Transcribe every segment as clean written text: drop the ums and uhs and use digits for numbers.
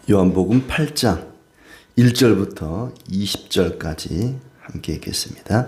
요한복음 8장 1절부터 20절까지 함께 읽겠습니다.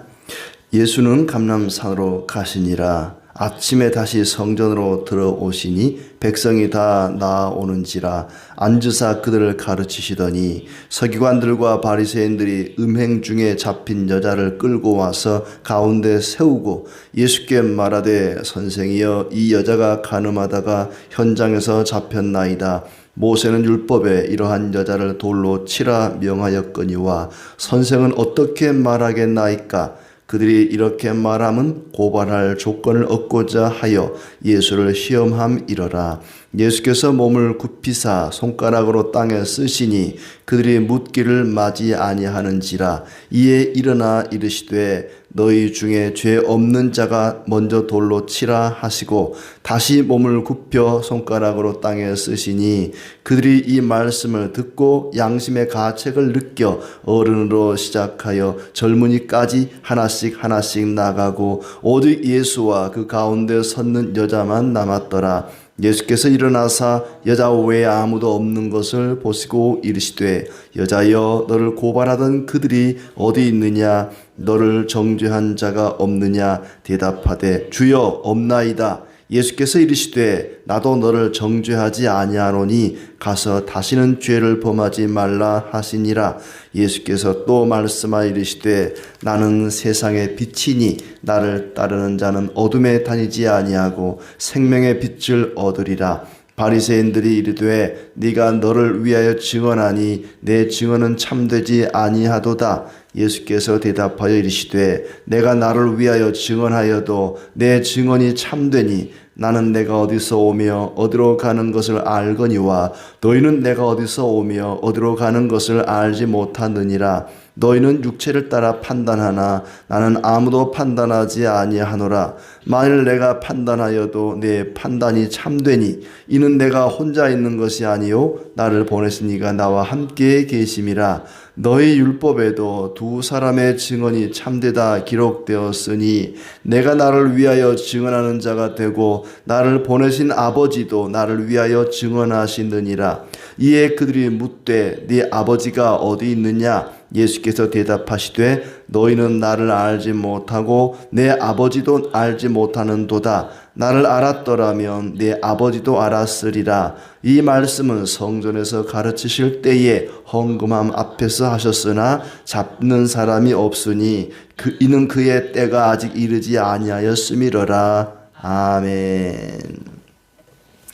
예수는 감람산으로 가시니라. 아침에 다시 성전으로 들어오시니 백성이 다 나아오는지라 앉으사 그들을 가르치시더니 서기관들과 바리새인들이 음행 중에 잡힌 여자를 끌고 와서 가운데 세우고 예수께 말하되 선생이여 이 여자가 간음하다가 현장에서 잡혔나이다. 모세는 율법에 이러한 여자를 돌로 치라 명하였거니와 선생은 어떻게 말하겠나이까? 그들이 이렇게 말함은 고발할 조건을 얻고자 하여 예수를 시험함이러라. 예수께서 몸을 굽히사 손가락으로 땅에 쓰시니 그들이 묻기를 맞이 아니하는지라. 이에 일어나 이르시되 너희 중에 죄 없는 자가 먼저 돌로 치라 하시고 다시 몸을 굽혀 손가락으로 땅에 쓰시니 그들이 이 말씀을 듣고 양심의 가책을 느껴 어른으로 시작하여 젊은이까지 하나씩 나가고 오직 예수와 그 가운데 섰는 여자만 남았더라. 예수께서 일어나사 여자 외에 아무도 없는 것을 보시고 이르시되 여자여 너를 고발하던 그들이 어디 있느냐? 너를 정죄한 자가 없느냐? 대답하되 주여 없나이다. 예수께서 이르시되 나도 너를 정죄하지 아니하노니 가서 다시는 죄를 범하지 말라 하시니라. 예수께서 또 말씀하여 이르시되 나는 세상의 빛이니 나를 따르는 자는 어둠에 다니지 아니하고 생명의 빛을 얻으리라. 바리새인들이 이르되 네가 너를 위하여 증언하니 내 증언은 참되지 아니하도다. 예수께서 대답하여 이르시되 내가 나를 위하여 증언하여도 내 증언이 참되니 나는 내가 어디서 오며 어디로 가는 것을 알거니와 너희는 내가 어디서 오며 어디로 가는 것을 알지 못하느니라. 너희는 육체를 따라 판단하나 나는 아무도 판단하지 아니하노라. 만일 내가 판단하여도 내 판단이 참되니 이는 내가 혼자 있는 것이 아니요 나를 보내신 이가 나와 함께 계심이라. 너희 율법에도 두 사람의 증언이 참되다 기록되었으니 내가 나를 위하여 증언하는 자가 되고 나를 보내신 아버지도 나를 위하여 증언하시느니라. 이에 그들이 묻되 네 아버지가 어디 있느냐? 예수께서 대답하시되 너희는 나를 알지 못하고 내 아버지도 알지 못하는도다. 나를 알았더라면 내 아버지도 알았으리라. 이 말씀은 성전에서 가르치실 때에 헌금함 앞에서 하셨으나 잡는 사람이 없으니 이는 그의 때가 아직 이르지 아니하였음이로라. 아멘.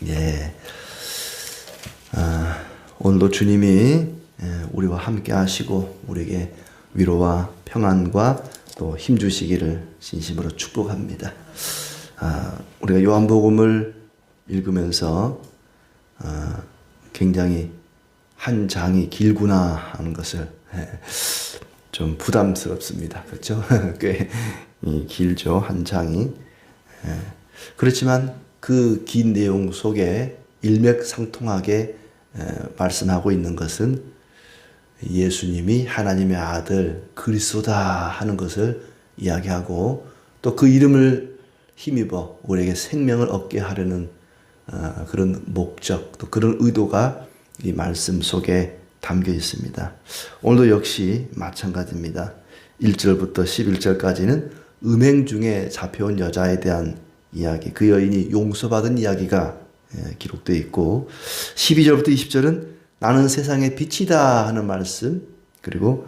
예. 오늘도 주님이 우리와 함께 하시고 우리에게 위로와 평안과 또 힘 주시기를 진심으로 축복합니다. 우리가 요한복음을 읽으면서 굉장히 한 장이 길구나 하는 것을 좀 부담스럽습니다. 그렇죠? 꽤 길죠, 한 장이. 그렇지만 그 긴 내용 속에 일맥상통하게 말씀하고 있는 것은 예수님이 하나님의 아들 그리스도다 하는 것을 이야기하고 또 그 이름을 힘입어 우리에게 생명을 얻게 하려는 그런 목적 또 그런 의도가 이 말씀 속에 담겨 있습니다. 오늘도 역시 마찬가지입니다. 1절부터 11절까지는 음행 중에 잡혀온 여자에 대한 이야기, 그 여인이 용서받은 이야기가 기록되어 있고 12절부터 20절은 나는 세상의 빛이다 하는 말씀, 그리고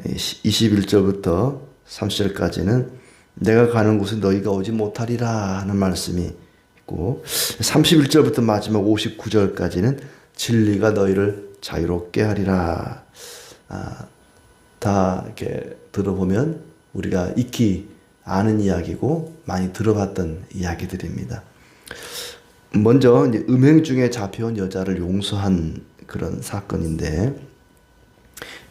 21절부터 30절까지는 내가 가는 곳에 너희가 오지 못하리라 하는 말씀이 있고 31절부터 마지막 59절까지는 진리가 너희를 자유롭게 하리라. 다 이렇게 들어보면 우리가 익히 아는 이야기고 많이 들어봤던 이야기들입니다. 먼저 이제 음행 중에 잡혀온 여자를 용서한 그런 사건인데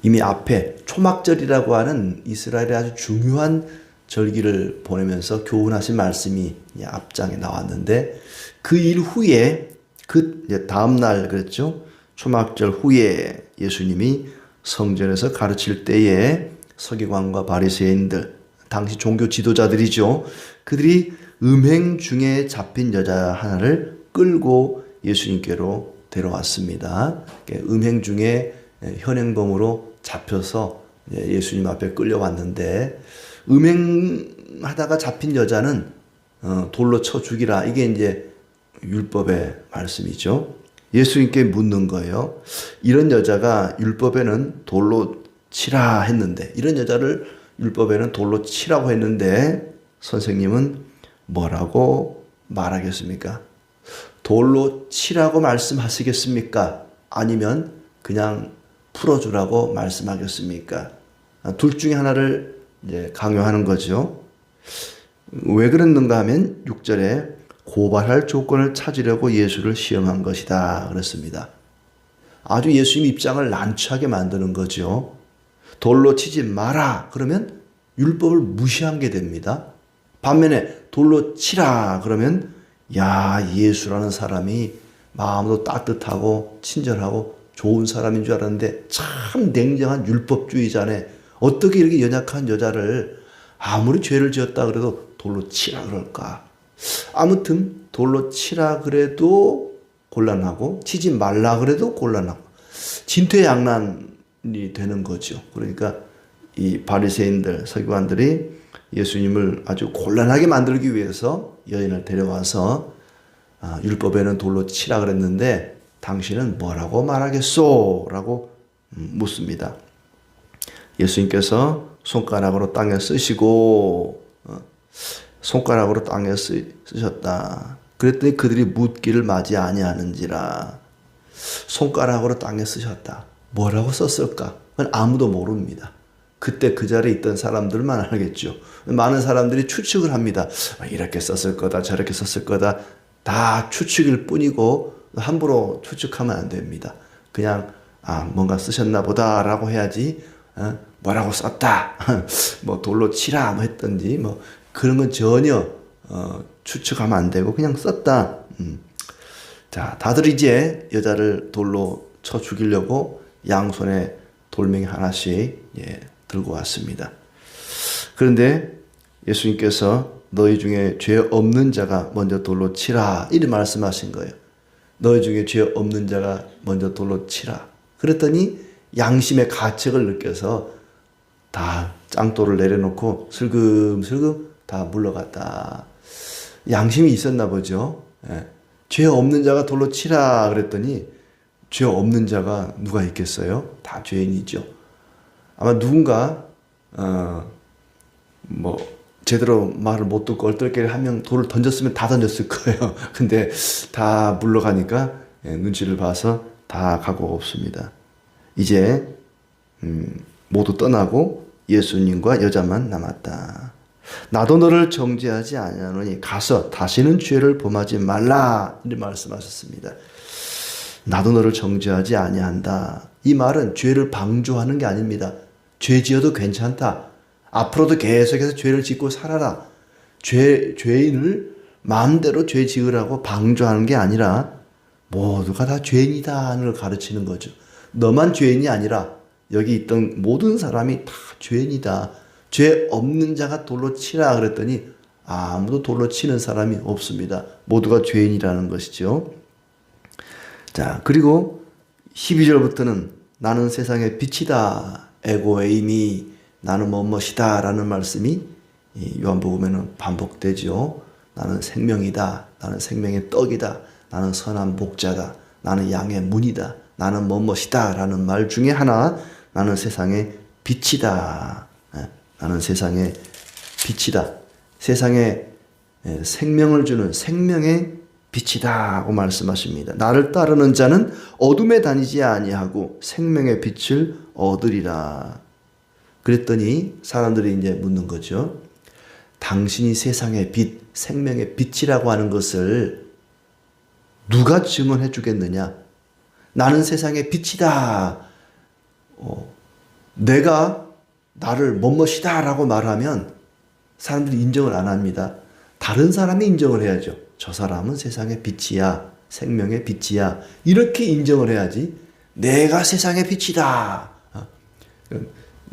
이미 앞에 초막절이라고 하는 이스라엘의 아주 중요한 절기를 보내면서 교훈하신 말씀이 앞장에 나왔는데 그 일 후에 그 다음 날 그랬죠. 초막절 후에 예수님이 성전에서 가르칠 때에 서기관과 바리새인들 당시 종교 지도자들이죠. 그들이 음행 중에 잡힌 여자 하나를 끌고 예수님께로 데려왔습니다. 음행 중에 현행범으로 잡혀서 예수님 앞에 끌려왔는데, 음행하다가 잡힌 여자는 돌로 쳐 죽이라. 이게 이제 율법의 말씀이죠. 예수님께 묻는 거예요. 이런 여자가 율법에는 돌로 치라 했는데, 이런 여자를 율법에는 돌로 치라고 했는데 선생님은 뭐라고 말하겠습니까? 돌로 치라고 말씀하시겠습니까? 아니면 그냥 풀어주라고 말씀하겠습니까? 둘 중에 하나를 이제 강요하는 거죠. 왜 그랬는가 하면 6절에 고발할 조건을 찾으려고 예수를 시험한 것이다 그랬습니다. 아주 예수님 입장을 난처하게 만드는 거죠. 돌로 치지 마라 그러면 율법을 무시한 게 됩니다. 반면에 돌로 치라 그러면 야, 예수라는 사람이 마음도 따뜻하고 친절하고 좋은 사람인 줄 알았는데 참 냉정한 율법주의자네. 어떻게 이렇게 연약한 여자를 아무리 죄를 지었다 그래도 돌로 치라 그럴까? 아무튼 돌로 치라 그래도 곤란하고 치지 말라 그래도 곤란하고 진퇴양난이 되는 거죠. 그러니까 이 바리새인들, 서기관들이 예수님을 아주 곤란하게 만들기 위해서 여인을 데려와서 율법에는 돌로 치라 그랬는데 당신은 뭐라고 말하겠소? 라고 묻습니다. 예수님께서 손가락으로 땅에 쓰시고 손가락으로 땅에 쓰셨다. 그랬더니 그들이 묻기를 맞이 아니하는지라. 손가락으로 땅에 쓰셨다. 뭐라고 썼을까? 그건 아무도 모릅니다. 그때 그 자리에 있던 사람들만 알겠죠. 많은 사람들이 추측을 합니다. 이렇게 썼을 거다, 저렇게 썼을 거다. 다 추측일 뿐이고 함부로 추측하면 안 됩니다. 그냥 뭔가 쓰셨나 보다라고 해야지. 뭐라고 썼다, 뭐 돌로 치라 뭐 했던지 뭐 그런 건 전혀 추측하면 안 되고 그냥 썼다. 자, 다들 이제 여자를 돌로 쳐 죽이려고 양손에 돌멩이 하나씩 들고 왔습니다. 그런데 예수님께서 너희 중에 죄 없는 자가 먼저 돌로 치라 이렇게 말씀하신 거예요. 너희 중에 죄 없는 자가 먼저 돌로 치라. 그랬더니 양심의 가책을 느껴서 다 짱돌을 내려놓고 슬금슬금 다 물러갔다. 양심이 있었나 보죠. 죄 없는 자가 돌로 치라 그랬더니 죄 없는 자가 누가 있겠어요? 다 죄인이죠. 아마 누군가 뭐 제대로 말을 못 듣고 얼떨결에 한 명 돌을 던졌으면 다 던졌을 거예요. 근데 다 물러가니까 눈치를 봐서 다 가고 없습니다. 이제 모두 떠나고 예수님과 여자만 남았다. 나도 너를 정죄하지 아니하노니 가서 다시는 죄를 범하지 말라 이렇게 말씀하셨습니다. 나도 너를 정죄하지 아니한다. 이 말은 죄를 방조하는 게 아닙니다. 죄 지어도 괜찮다. 앞으로도 계속해서 죄를 짓고 살아라. 죄인을 마음대로 죄 지으라고 방조하는 게 아니라 모두가 다 죄인이다는 걸 가르치는 거죠. 너만 죄인이 아니라 여기 있던 모든 사람이 다 죄인이다. 죄 없는 자가 돌로 치라 그랬더니 아무도 돌로 치는 사람이 없습니다. 모두가 죄인이라는 것이죠. 자, 그리고 12절부터는 나는 세상의 빛이다. 에고에이미 나는 뭐뭇이다 라는 말씀이 요한복음에는 반복되죠. 나는 생명이다. 나는 생명의 떡이다. 나는 선한 목자다. 나는 양의 문이다. 나는 뭐뭇이다 라는 말 중에 하나, 나는 세상의 빛이다. 나는 세상의 빛이다. 세상에 생명을 주는 생명의 빛이다 하고 말씀하십니다. 나를 따르는 자는 어둠에 다니지 아니하고 생명의 빛을 얻으리라. 그랬더니 사람들이 이제 묻는 거죠. 당신이 세상의 빛, 생명의 빛이라고 하는 것을 누가 증언해 주겠느냐? 나는 세상의 빛이다. 내가 나를 뭐뭇이다 라고 말하면 사람들이 인정을 안 합니다. 다른 사람이 인정을 해야죠. 저 사람은 세상의 빛이야. 생명의 빛이야. 이렇게 인정을 해야지 내가 세상의 빛이다.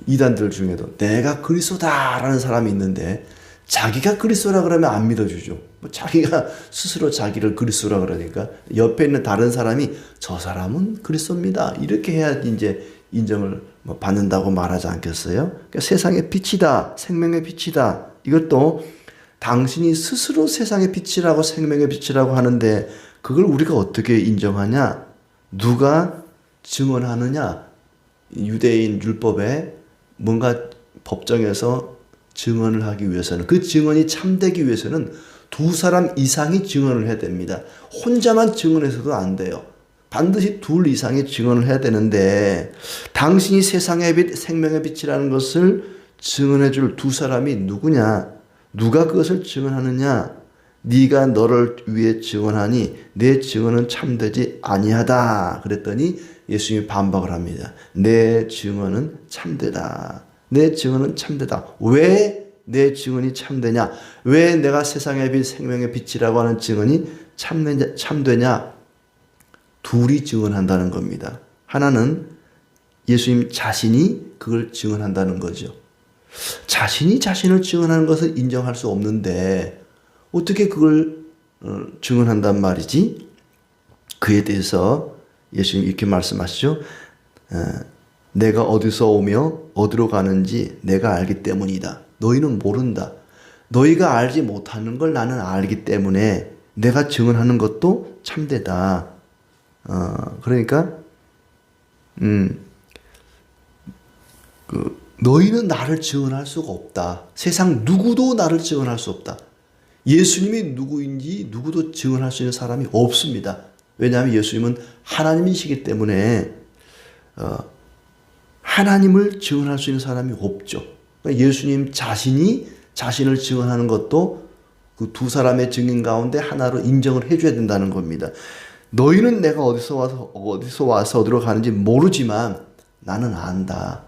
이단들 중에도 내가 그리스도다 라는 사람이 있는데 자기가 그리스도라 그러면 안 믿어주죠. 자기가 스스로 자기를 그리스도라 그러니까 옆에 있는 다른 사람이 저 사람은 그리스도입니다. 이렇게 해야 이제 인정을 받는다고 말하지 않겠어요? 그러니까 세상의 빛이다, 생명의 빛이다. 이것도 당신이 스스로 세상의 빛이라고 생명의 빛이라고 하는데 그걸 우리가 어떻게 인정하냐? 누가 증언하느냐? 유대인 율법에 뭔가 법정에서 증언을 하기 위해서는 그 증언이 참되기 위해서는 두 사람 이상이 증언을 해야 됩니다. 혼자만 증언해서도 안 돼요. 반드시 둘 이상이 증언을 해야 되는데 당신이 세상의 빛, 생명의 빛이라는 것을 증언해 줄 두 사람이 누구냐? 누가 그것을 증언하느냐? 네가 너를 위해 증언하니 내 증언은 참되지 아니하다. 그랬더니 예수님이 반박을 합니다. 내 증언은 참되다. 내 증언은 참되다. 왜 내 증언이 참되냐? 왜 내가 세상의 빛, 생명의 빛이라고 하는 증언이 참되냐? 둘이 증언한다는 겁니다. 하나는 예수님 자신이 그걸 증언한다는 거죠. 자신이 자신을 증언하는 것을 인정할 수 없는데 어떻게 그걸 증언한단 말이지? 그에 대해서 예수님 이렇게 말씀하시죠. 내가 어디서 오며 어디로 가는지 내가 알기 때문이다. 너희는 모른다. 너희가 알지 못하는 걸 나는 알기 때문에 내가 증언하는 것도 참되다. 그러니까 너희는 나를 증언할 수가 없다. 세상 누구도 나를 증언할 수 없다. 예수님이 누구인지 누구도 증언할 수 있는 사람이 없습니다. 왜냐하면 예수님은 하나님이시기 때문에 하나님을 증언할 수 있는 사람이 없죠. 그러니까 예수님 자신이 자신을 증언하는 것도 그 두 사람의 증인 가운데 하나로 인정을 해줘야 된다는 겁니다. 너희는 내가 어디서 와서 어디로 가는지 모르지만 나는 안다.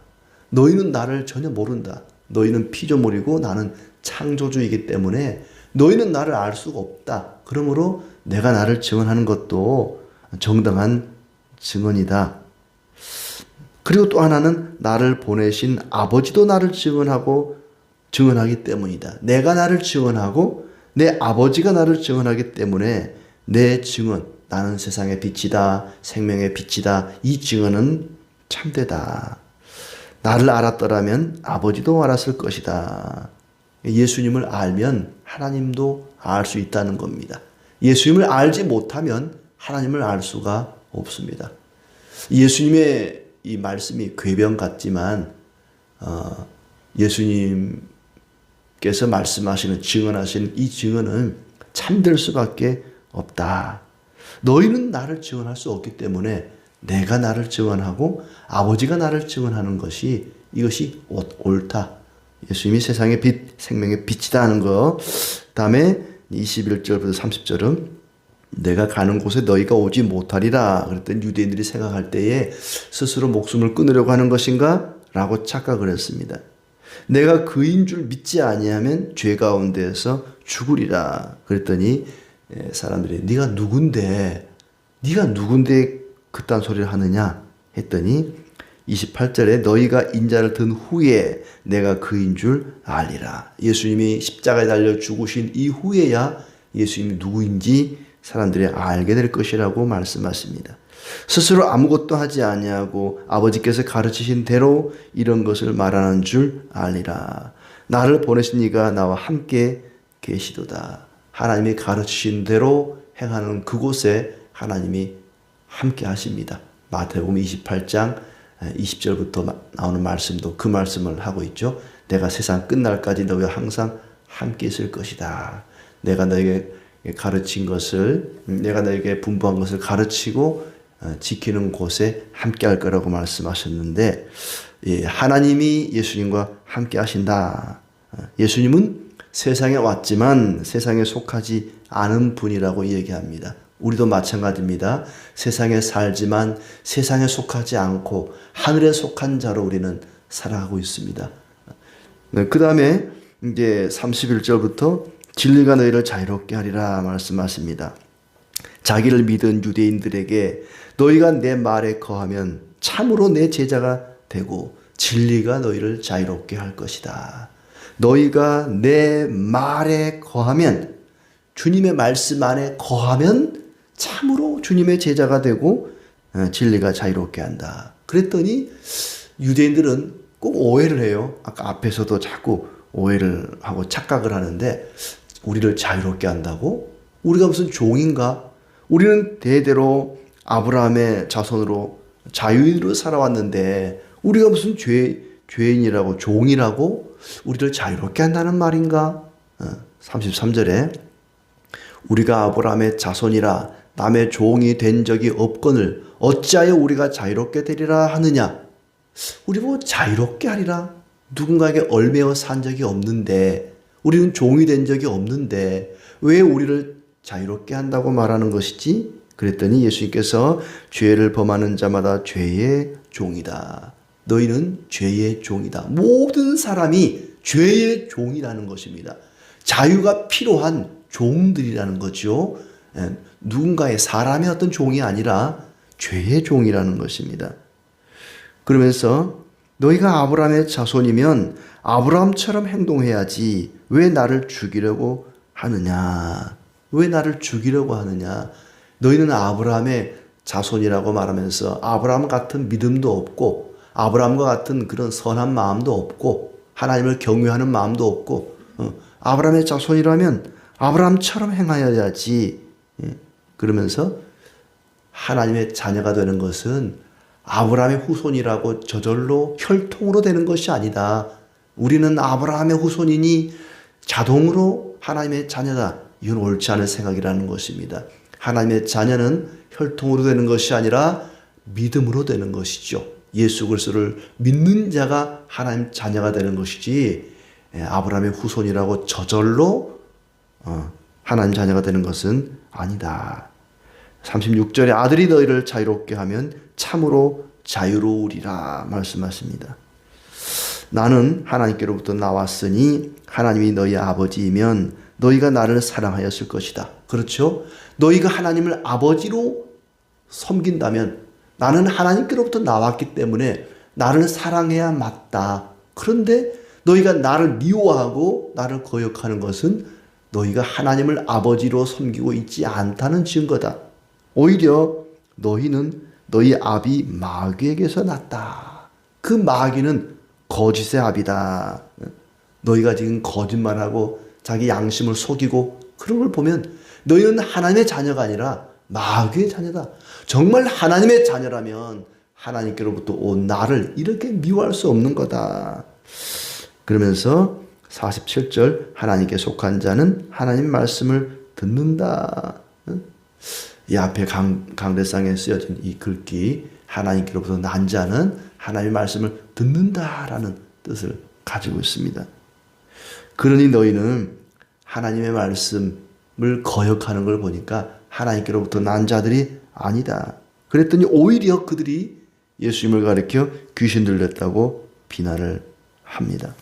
너희는 나를 전혀 모른다. 너희는 피조물이고 나는 창조주이기 때문에 너희는 나를 알 수가 없다. 그러므로 내가 나를 증언하는 것도 정당한 증언이다. 그리고 또 하나는 나를 보내신 아버지도 나를 증언하기 때문이다. 내가 나를 증언하고 내 아버지가 나를 증언하기 때문에 내 증언, 나는 세상의 빛이다, 생명의 빛이다. 이 증언은 참되다. 나를 알았더라면 아버지도 알았을 것이다. 예수님을 알면 하나님도 알 수 있다는 겁니다. 예수님을 알지 못하면 하나님을 알 수가 없습니다. 예수님의 이 말씀이 궤변 같지만 예수님께서 말씀하시는 증언하시는 이 증언은 참될 수밖에 없다. 너희는 나를 증언할 수 없기 때문에 내가 나를 증언하고 아버지가 나를 증언하는 것이 이것이 옳다. 예수님이 세상의 빛, 생명의 빛이다 하는 거. 다음에 21절부터 30절은 내가 가는 곳에 너희가 오지 못하리라. 그랬더니 유대인들이 생각할 때에 스스로 목숨을 끊으려고 하는 것인가? 라고 착각을 했습니다. 내가 그인 줄 믿지 아니하면 죄 가운데에서 죽으리라. 그랬더니 사람들이 네가 누군데 그딴 소리를 하느냐 했더니 28절에 너희가 인자를 든 후에 내가 그인 줄 알리라. 예수님이 십자가에 달려 죽으신 이후에야 예수님이 누구인지 사람들이 알게 될 것이라고 말씀하십니다. 스스로 아무것도 하지 아니하고 아버지께서 가르치신 대로 이런 것을 말하는 줄 알리라. 나를 보내신 이가 나와 함께 계시도다. 하나님이 가르치신 대로 행하는 그곳에 하나님이 함께 하십니다. 마태복음 28장 20절부터 나오는 말씀도 그 말씀을 하고 있죠. 내가 세상 끝날까지 너희와 항상 함께 있을 것이다. 내가 너에게 가르친 것을, 내가 너에게 분부한 것을 가르치고 지키는 곳에 함께 할 거라고 말씀하셨는데, 하나님이 예수님과 함께 하신다. 예수님은 세상에 왔지만 세상에 속하지 않은 분이라고 얘기합니다. 우리도 마찬가지입니다. 세상에 살지만 세상에 속하지 않고 하늘에 속한 자로 우리는 살아가고 있습니다. 그 다음에 이제 31절부터 진리가 너희를 자유롭게 하리라 말씀하십니다. 자기를 믿은 유대인들에게 너희가 내 말에 거하면 참으로 내 제자가 되고 진리가 너희를 자유롭게 할 것이다. 너희가 내 말에 거하면, 주님의 말씀 안에 거하면 참으로 주님의 제자가 되고 진리가 자유롭게 한다. 그랬더니 유대인들은 꼭 오해를 해요. 아까 앞에서도 자꾸 오해를 하고 착각을 하는데, 우리를 자유롭게 한다고? 우리가 무슨 종인가? 우리는 대대로 아브라함의 자손으로 자유인으로 살아왔는데 우리가 무슨 죄인이라고, 종이라고 우리를 자유롭게 한다는 말인가? 33절에 우리가 아브라함의 자손이라 남의 종이 된 적이 없거늘 어찌하여 우리가 자유롭게 되리라 하느냐? 우리 뭐 자유롭게 하리라? 누군가에게 얽매여 산 적이 없는데, 우리는 종이 된 적이 없는데 왜 우리를 자유롭게 한다고 말하는 것이지? 그랬더니 예수님께서 죄를 범하는 자마다 죄의 종이다. 너희는 죄의 종이다. 모든 사람이 죄의 종이라는 것입니다. 자유가 필요한 종들이라는 거죠. 누군가의, 사람의 어떤 종이 아니라 죄의 종이라는 것입니다. 그러면서 너희가 아브라함의 자손이면 아브라함처럼 행동해야지 왜 나를 죽이려고 하느냐? 왜 나를 죽이려고 하느냐? 너희는 아브라함의 자손이라고 말하면서 아브라함 같은 믿음도 없고 아브라함과 같은 그런 선한 마음도 없고 하나님을 경외하는 마음도 없고, 아브라함의 자손이라면 아브라함처럼 행하여야지. 그러면서 하나님의 자녀가 되는 것은 아브라함의 후손이라고 저절로 혈통으로 되는 것이 아니다. 우리는 아브라함의 후손이니 자동으로 하나님의 자녀다. 이건 옳지 않은 생각이라는 것입니다. 하나님의 자녀는 혈통으로 되는 것이 아니라 믿음으로 되는 것이죠. 예수 그리스도를 믿는 자가 하나님 자녀가 되는 것이지, 아브라함의 후손이라고 저절로 하나님 자녀가 되는 것은 아니다. 36절에 아들이 너희를 자유롭게 하면 참으로 자유로우리라 말씀하십니다. 나는 하나님께로부터 나왔으니 하나님이 너희 아버지이면 너희가 나를 사랑하였을 것이다. 그렇죠? 너희가 하나님을 아버지로 섬긴다면 나는 하나님께로부터 나왔기 때문에 나를 사랑해야 맞다. 그런데 너희가 나를 미워하고 나를 거역하는 것은 너희가 하나님을 아버지로 섬기고 있지 않다는 증거다. 오히려 너희는 너희 아비 마귀에게서 났다. 그 마귀는 거짓의 아비다. 너희가 지금 거짓말하고 자기 양심을 속이고 그런 걸 보면 너희는 하나님의 자녀가 아니라 마귀의 자녀다. 정말 하나님의 자녀라면 하나님께로부터 온 나를 이렇게 미워할 수 없는 거다. 그러면서 47절 하나님께 속한 자는 하나님 말씀을 듣는다. 이 앞에 강대상에 쓰여진 이 글귀, 하나님께로부터 난 자는 하나님의 말씀을 듣는다라는 뜻을 가지고 있습니다. 그러니 너희는 하나님의 말씀을 거역하는 걸 보니까 하나님께로부터 난 자들이 아니다. 그랬더니 오히려 그들이 예수님을 가리켜 귀신 들렸다고 비난을 합니다.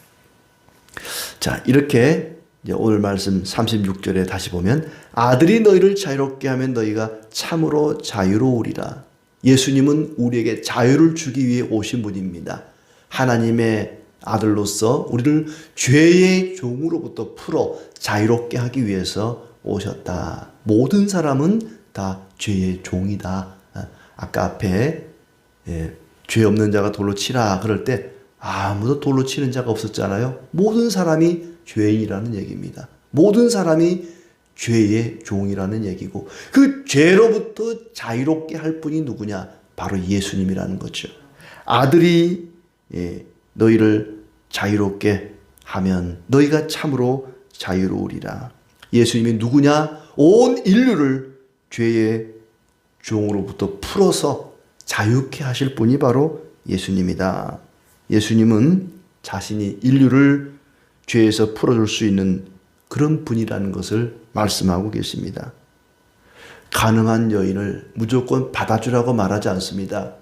자, 이렇게 이제 오늘 말씀 36절에 다시 보면 아들이 너희를 자유롭게 하면 너희가 참으로 자유로우리라. 예수님은 우리에게 자유를 주기 위해 오신 분입니다. 하나님의 아들로서 우리를 죄의 종으로부터 풀어 자유롭게 하기 위해서 오셨다. 모든 사람은 다 죄의 종이다. 아까 앞에 죄 없는 자가 돌로 치라 그럴 때 아무도 돌로 치는 자가 없었잖아요. 모든 사람이 죄인이라는 얘기입니다. 모든 사람이 죄의 종이라는 얘기고, 그 죄로부터 자유롭게 할 분이 누구냐? 바로 예수님이라는 거죠. 아들이 너희를 자유롭게 하면 너희가 참으로 자유로우리라. 예수님이 누구냐? 온 인류를 죄의 종으로부터 풀어서 자유케 하실 분이 바로 예수님이다. 예수님은 자신이 인류를 죄에서 풀어줄 수 있는 그런 분이라는 것을 말씀하고 계십니다. 가능한 여인을 무조건 받아주라고 말하지 않습니다.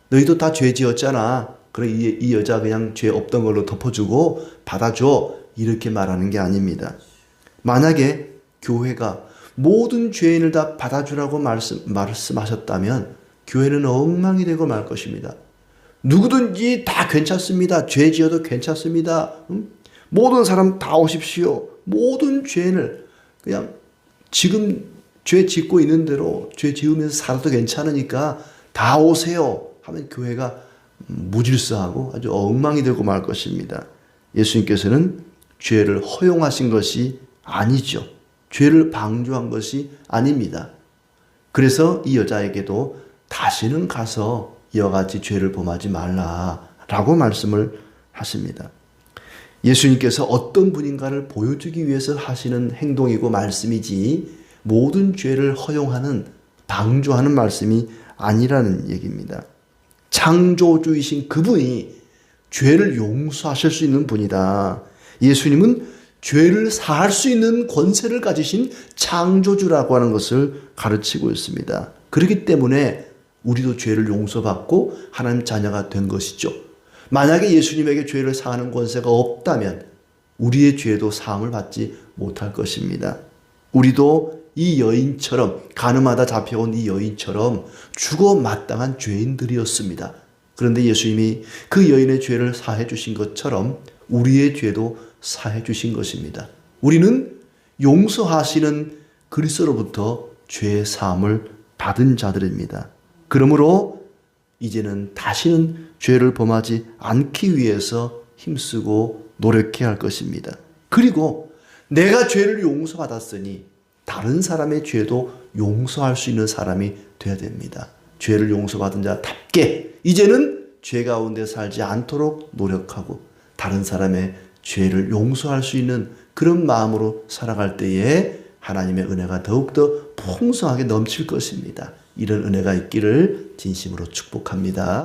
너희도 다 죄 지었잖아. 그래 이 여자 그냥 죄 없던 걸로 덮어주고 받아줘. 이렇게 말하는 게 아닙니다. 만약에 교회가 모든 죄인을 다 받아주라고 말씀하셨다면 교회는 엉망이 되고 말 것입니다. 누구든지 다 괜찮습니다. 죄 지어도 괜찮습니다. 모든 사람 다 오십시오. 모든 죄를 그냥 지금 죄 짓고 있는 대로 죄 지으면서 살아도 괜찮으니까 다 오세요 하면 교회가 무질서하고 아주 엉망이 되고 말 것입니다. 예수님께서는 죄를 허용하신 것이 아니죠. 죄를 방조한 것이 아닙니다. 그래서 이 여자에게도 다시는 가서 이와 같이 죄를 범하지 말라라고 말씀을 하십니다. 예수님께서 어떤 분인가를 보여주기 위해서 하시는 행동이고 말씀이지 모든 죄를 허용하는 방조하는 말씀이 아니라는 얘기입니다. 창조주이신 그분이 죄를 용서하실 수 있는 분이다. 예수님은 죄를 사할 수 있는 권세를 가지신 창조주라고 하는 것을 가르치고 있습니다. 그렇기 때문에 우리도 죄를 용서받고 하나님 자녀가 된 것이죠. 만약에 예수님에게 죄를 사하는 권세가 없다면 우리의 죄도 사함을 받지 못할 것입니다. 우리도 이 여인처럼 가늠하다 잡혀온 이 여인처럼 죽어 마땅한 죄인들이었습니다. 그런데 예수님이 그 여인의 죄를 사해 주신 것처럼 우리의 죄도 사해 주신 것입니다. 우리는 용서하시는 그리스도로부터 죄 사함을 받은 자들입니다. 그러므로 이제는 다시는 죄를 범하지 않기 위해서 힘쓰고 노력해야 할 것입니다. 그리고 내가 죄를 용서받았으니 다른 사람의 죄도 용서할 수 있는 사람이 되어야 됩니다. 죄를 용서받은 자답게 이제는 죄 가운데 살지 않도록 노력하고 다른 사람의 죄를 용서할 수 있는 그런 마음으로 살아갈 때에 하나님의 은혜가 더욱더 풍성하게 넘칠 것입니다. 이런 은혜가 있기를 진심으로 축복합니다.